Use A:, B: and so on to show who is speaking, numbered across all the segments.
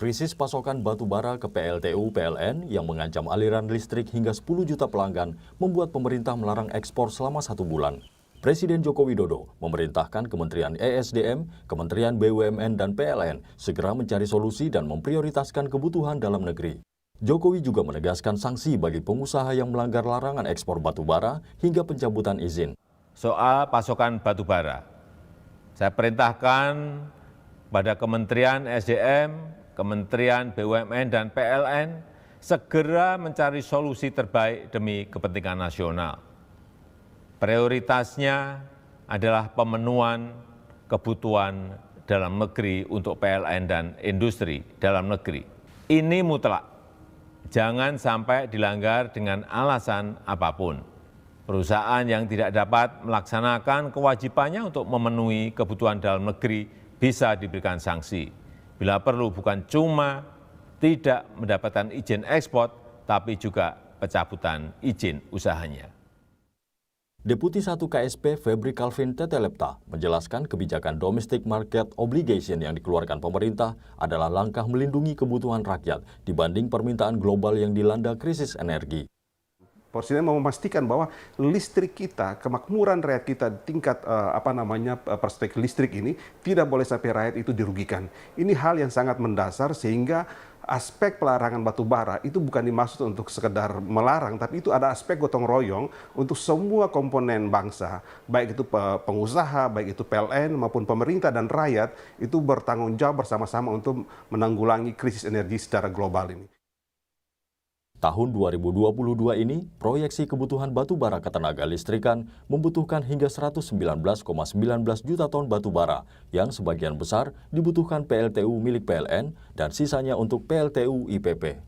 A: Krisis pasokan batu bara ke PLTU PLN yang mengancam aliran listrik hingga 10 juta pelanggan membuat pemerintah melarang ekspor selama 1 bulan. Presiden Joko Widodo memerintahkan Kementerian ESDM, Kementerian BUMN, dan PLN segera mencari solusi dan memprioritaskan kebutuhan dalam negeri. Jokowi juga menegaskan sanksi bagi pengusaha yang melanggar larangan ekspor batu bara hingga pencabutan izin.
B: Soal pasokan batu bara, saya perintahkan pada Kementerian ESDM, Kementerian BUMN dan PLN segera mencari solusi terbaik demi kepentingan nasional. Prioritasnya adalah pemenuhan kebutuhan dalam negeri untuk PLN dan industri dalam negeri. Ini mutlak, jangan sampai dilanggar dengan alasan apapun. Perusahaan yang tidak dapat melaksanakan kewajibannya untuk memenuhi kebutuhan dalam negeri bisa diberikan sanksi. Bila perlu bukan cuma tidak mendapatkan izin ekspor, tapi juga pencabutan izin usahanya.
A: Deputi 1 KSP Febri Calvin Tetelepta menjelaskan kebijakan domestic market obligation yang dikeluarkan pemerintah adalah langkah melindungi kebutuhan rakyat dibanding permintaan global yang dilanda krisis energi.
C: Presiden mau memastikan bahwa listrik kita, kemakmuran rakyat kita tingkat perspektif listrik ini tidak boleh sampai rakyat itu dirugikan. Ini hal yang sangat mendasar sehingga aspek pelarangan batu bara itu bukan dimaksud untuk sekedar melarang, tapi itu ada aspek gotong royong untuk semua komponen bangsa, baik itu pengusaha, baik itu PLN maupun pemerintah dan rakyat itu bertanggung jawab bersama-sama untuk menanggulangi krisis energi secara global ini.
A: Tahun 2022 ini, proyeksi kebutuhan batu bara ketenaga listrikan membutuhkan hingga 119,19 juta ton batu bara yang sebagian besar dibutuhkan PLTU milik PLN dan sisanya untuk PLTU IPP.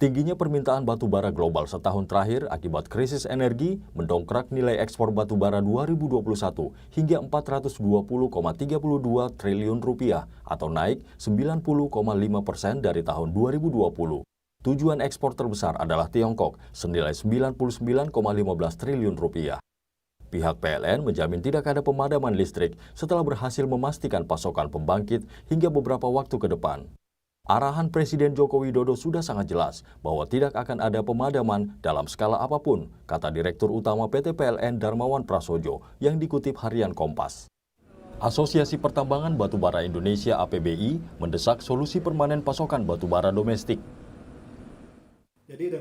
A: Tingginya permintaan batu bara global setahun terakhir akibat krisis energi mendongkrak nilai ekspor batu bara 2021 hingga 420,32 triliun rupiah atau naik 90,5% dari tahun 2020. Tujuan ekspor terbesar adalah Tiongkok, senilai 99,15 triliun rupiah. Pihak PLN menjamin tidak ada pemadaman listrik setelah berhasil memastikan pasokan pembangkit hingga beberapa waktu ke depan. Arahan Presiden Joko Widodo sudah sangat jelas bahwa tidak akan ada pemadaman dalam skala apapun, kata Direktur Utama PT PLN Darmawan Prasojo yang dikutip harian Kompas. Asosiasi Pertambangan Batubara Indonesia APBI mendesak solusi permanen pasokan batubara domestik.
D: Jadi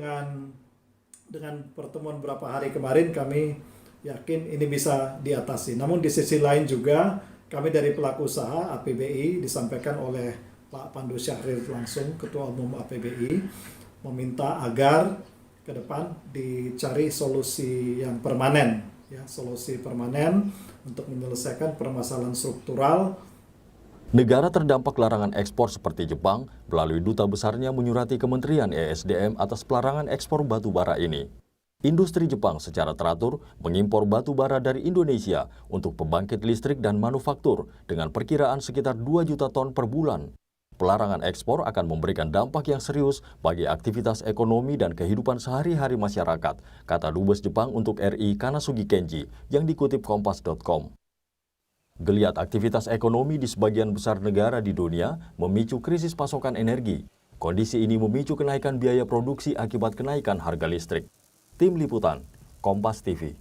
D: dengan pertemuan beberapa hari kemarin kami yakin ini bisa diatasi. Namun di sisi lain juga kami dari pelaku usaha APBI disampaikan oleh Pak Pandu Syahrir langsung Ketua Umum APBI meminta agar ke depan dicari solusi yang permanen, ya, solusi permanen untuk menyelesaikan permasalahan struktural.
A: Negara terdampak larangan ekspor seperti Jepang melalui duta besarnya menyurati Kementerian ESDM atas pelarangan ekspor batu bara ini. Industri Jepang secara teratur mengimpor batu bara dari Indonesia untuk pembangkit listrik dan manufaktur dengan perkiraan sekitar 2 juta ton per bulan. Pelarangan ekspor akan memberikan dampak yang serius bagi aktivitas ekonomi dan kehidupan sehari-hari masyarakat, kata Dubes Jepang untuk RI Kanasugi Kenji yang dikutip Kompas.com. Geliat aktivitas ekonomi di sebagian besar negara di dunia memicu krisis pasokan energi. Kondisi ini memicu kenaikan biaya produksi akibat kenaikan harga listrik. Tim Liputan, Kompas TV.